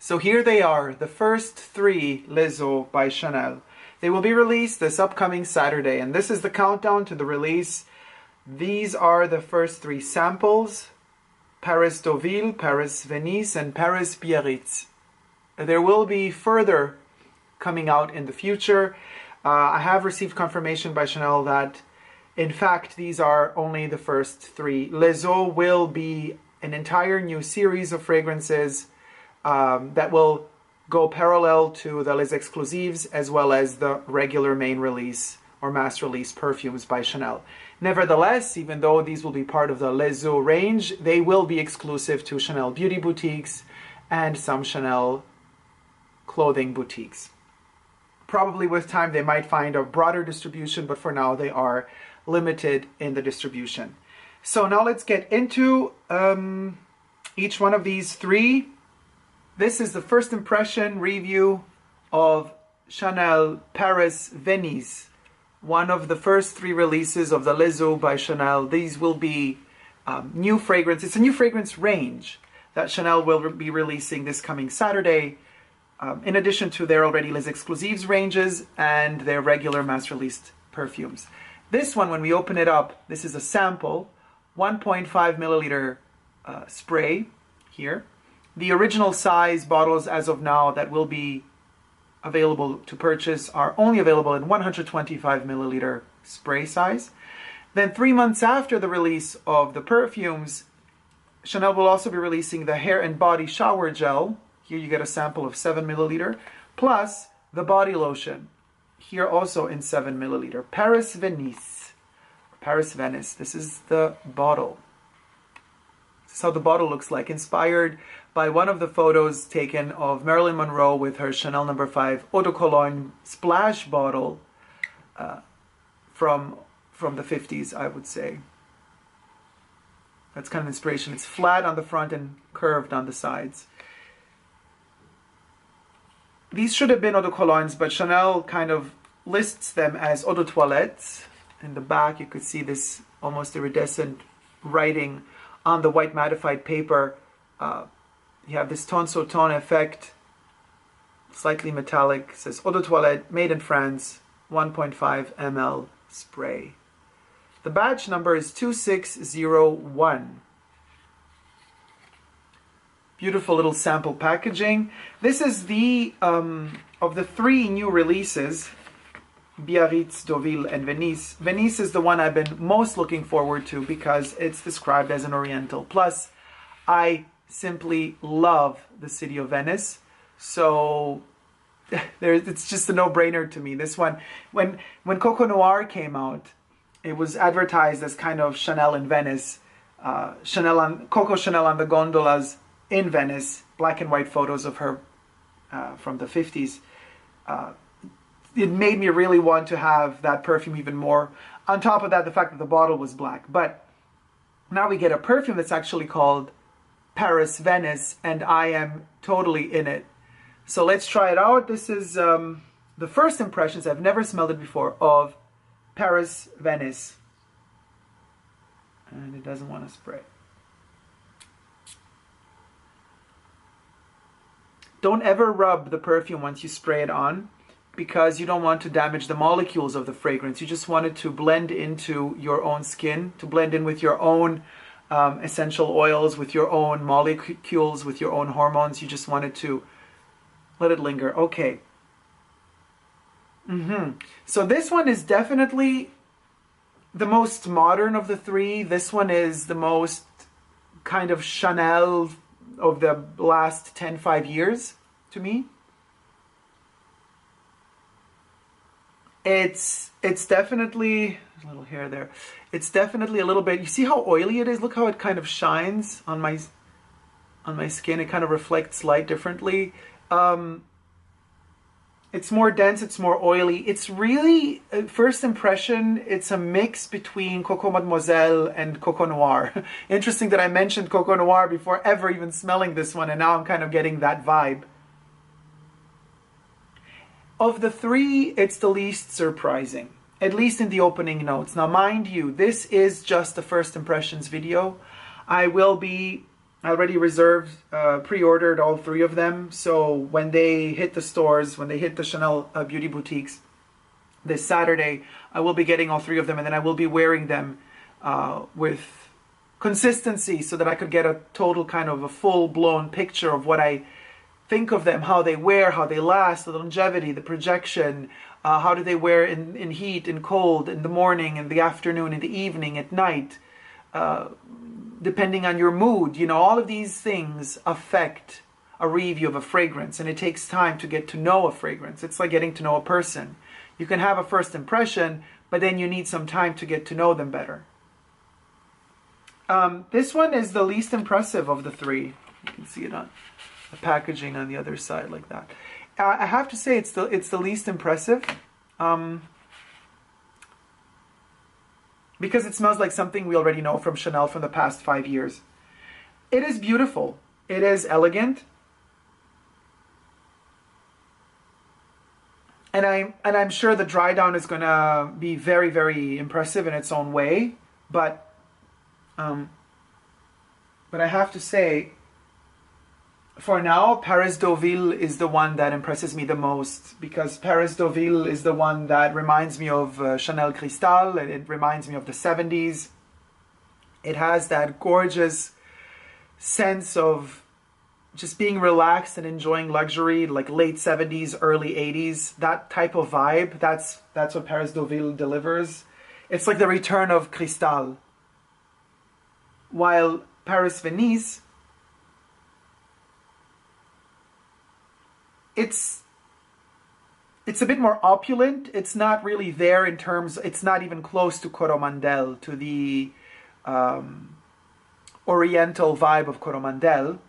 So here they are, the first 3 Les Eaux by Chanel. They will be released this upcoming Saturday, and this is the countdown to the release. These are the first 3 samples: Paris Deauville, Paris Venise, and Paris Biarritz. There will be further coming out in the future. I have received confirmation by Chanel that, in fact, these are only the first 3. Les Eaux will be an entire new series of fragrances that will go parallel to the Les Exclusives as well as the regular main release or mass release perfumes by Chanel. Nevertheless, even though these will be part of the Les Eaux range, they will be exclusive to Chanel beauty boutiques and some Chanel clothing boutiques. Probably with time they might find a broader distribution, but for now they are limited in the distribution. So now let's get into each one of these 3. This is the first impression review of Chanel Paris Venise, one of the first 3 releases of the Les Eaux by Chanel. These will be new fragrance. It's a new fragrance range that Chanel will be releasing this coming Saturday, in addition to their already Les Exclusives ranges and their regular mass released perfumes. This one, when we open it up, this is a sample, 1.5 milliliter spray here. The original size bottles as of now that will be available to purchase are only available in 125 milliliter spray size. Then 3 months after the release of the perfumes, Chanel will also be releasing the hair and body shower gel. Here you get a sample of 7 milliliter, plus the body lotion, here also in 7 milliliter. Paris Venise, Paris Venice, this is the bottle. This is how the bottle looks like, inspired by one of the photos taken of Marilyn Monroe with her Chanel No. 5 Eau de Cologne splash bottle from the 50s, I would say. That's kind of inspiration. It's flat on the front and curved on the sides. These should have been Eau de Colognes, but Chanel kind of lists them as Eau de Toilette. In the back, you could see this almost iridescent writing on the white mattified paper. You have this ton-sur-ton effect, slightly metallic. It says Eau de Toilette, made in France, 1.5 ml spray. The batch number is 2601. Beautiful little sample packaging. This is the, of the 3 new releases, Biarritz, Deauville, and Venise. Venise is the one I've been most looking forward to because it's described as an Oriental. Plus, I simply love the city of Venice. So it's just a no-brainer to me. This one, when Coco Noir came out, it was advertised as kind of Chanel in Venice. Coco Chanel on the gondolas in Venice, black and white photos of her from the 50s. It made me really want to have that perfume even more. On top of that, the fact that the bottle was black. But now we get a perfume that's actually called Paris Venice, and I am totally in it. So let's try it out. This is the first impressions, I've never smelled it before, of Paris Venice. And it doesn't want to spray. Don't ever rub the perfume once you spray it on, because you don't want to damage the molecules of the fragrance. You just want it to blend into your own skin, to blend in with your own essential oils, with your own molecules, with your own hormones. You just want it to let it linger. Okay. So this one is definitely the most modern of the 3. This one is the most kind of Chanel of the last 5 years to me. It's definitely, a little hair there. It's definitely a little bit, you see how oily it is? Look how it kind of shines on my skin. It kind of reflects light differently. It's more dense, it's more oily. It's really, first impression, it's a mix between Coco Mademoiselle and Coco Noir. Interesting that I mentioned Coco Noir before ever even smelling this one, and now I'm kind of getting that vibe. Of the 3, it's the least surprising, at least in the opening notes. Now, mind you, this is just the first impressions video. I will be I already reserved, pre-ordered all 3 of them. So when they hit the stores, when they hit the Chanel beauty boutiques this Saturday, I will be getting all 3 of them, and then I will be wearing them with consistency so that I could get a total kind of a full-blown picture of what I think of them, how they wear, how they last, the longevity, the projection, how do they wear in heat, in cold, in the morning, in the afternoon, in the evening, at night, depending on your mood. You know, all of these things affect a review of a fragrance, and it takes time to get to know a fragrance. It's like getting to know a person. You can have a first impression, but then you need some time to get to know them better. This one is the least impressive of the 3. You can see it on the packaging on the other side like that. I have to say it's the least impressive because it smells like something we already know from Chanel from the past 5 years. It is beautiful. It is elegant. And I'm sure the dry down is gonna be very, very impressive in its own way, but I have to say, for now, Paris Deauville is the one that impresses me the most, because Paris Deauville is the one that reminds me of Chanel Cristal, and it reminds me of the 70s. It has that gorgeous sense of just being relaxed and enjoying luxury, like late 70s, early 80s, that type of vibe. That's what Paris Deauville delivers. It's like the return of Cristal. While Paris Venise, it's a bit more opulent. It's not really there in terms, it's not even close to Coromandel, to the oriental vibe of Coromandel.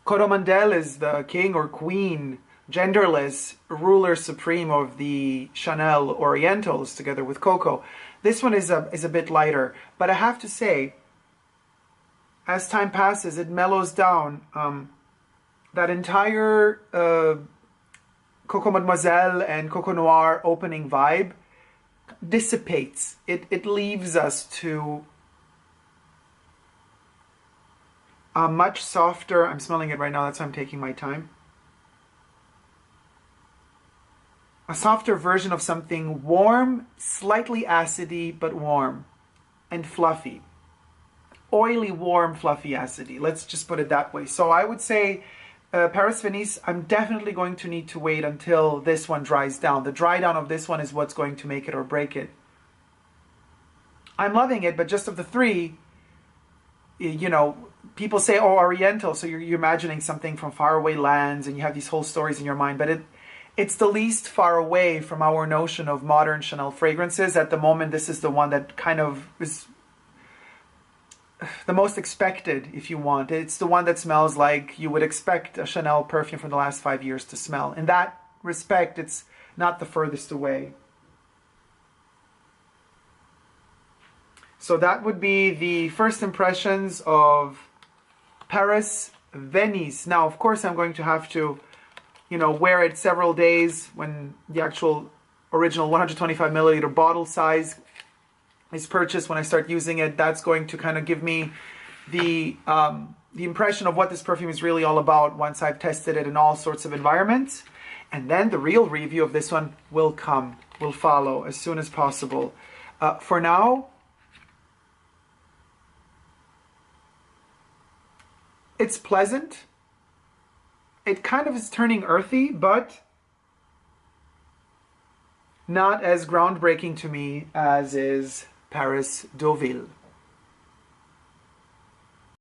Coromandel is the king or queen, genderless, ruler supreme of the Chanel Orientals together with Coco. This one is a bit lighter, but I have to say, as time passes, it mellows down. That entire Coco Mademoiselle and Coco Noir opening vibe dissipates. It leaves us to a much softer, I'm smelling it right now, that's why I'm taking my time. A softer version of something warm, slightly acidy, but warm and fluffy. Oily, warm, fluffy, acidy. Let's just put it that way. So I would say Paris Venise, I'm definitely going to need to wait until this one dries down. The dry down of this one is what's going to make it or break it. I'm loving it, but just of the 3, you know, people say, oh, Oriental, so you're imagining something from faraway lands and you have these whole stories in your mind, but it's the least far away from our notion of modern Chanel fragrances. At the moment, this is the one that kind of is the most expected, if you want. It's the one that smells like you would expect a Chanel perfume from the last 5 years to smell. In that respect, it's not the furthest away. So that would be the first impressions of Paris Venise. Now, of course, I'm going to have to, you know, wear it several days when the actual original 125 milliliter bottle size is purchased. When I start using it, that's going to kind of give me the impression of what this perfume is really all about once I've tested it in all sorts of environments. And then the real review of this one will follow as soon as possible. For now, it's pleasant. It kind of is turning earthy, but not as groundbreaking to me as is Paris Deauville.